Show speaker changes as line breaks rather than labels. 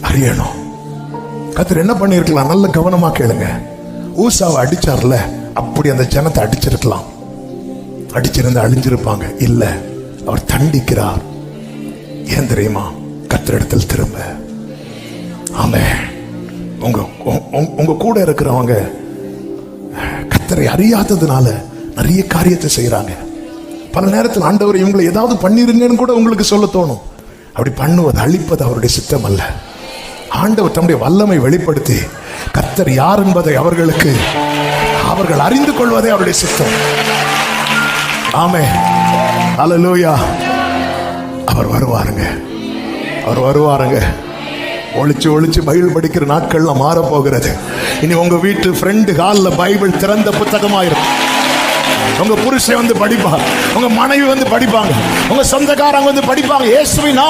அறியணும். கர்த்தர் என்ன பண்ணிருக்கலாம்? நல்ல கவனமா கேளுங்க. ஊசாவை அடிச்சார்ல, அப்படி அந்த ஜனத்தை அடிச்சிருக்கலாம். அடிச்சிருந்தா அழிஞ்சிருப்பாங்க. இல்ல, அவர் தண்டிக்கிறார். ஏன் தெரியுமா? கர்த்தரிடத்தில் திரும்ப. ஆமென். உங்க கூட இருக்கிறவங்க கர்த்தரை அறியாததுனால நிறைய காரியத்தை செய்யறாங்க. பல நேரத்தில் ஆண்டவர் இவங்களை ஏதாவது பண்ணிருங்கன்னு கூட உங்களுக்கு சொல்ல தோணும். அப்படி பண்ணுவது, அழிப்பது அவருடைய சித்தம் அல்ல. ஆண்டவர் தம்முடைய வல்லமை வெளிப்படுத்தி கர்த்தர் யார் என்பதை அவர்கள் அறிந்து கொள்வதே அவருடைய சித்தம். ஆமென். ஹல்லேலூயா. அவர் வருவாருங்க. ஒளிச்சு பைபிள் படிக்கிற நாட்கள்லாம் மாற போகிறது. இனி உங்க வீட்டு ஃப்ரெண்டு ஹாலில் பைபிள் திறந்த புத்தகமாயிருக்கும். உங்க புருஷன் வந்து படிப்பாங்க, உங்க மனைவி வந்து படிப்பாங்க, உங்க சொந்தக்காரங்க வந்து படிப்பாங்க. இயேசுவின் நாமத்தில்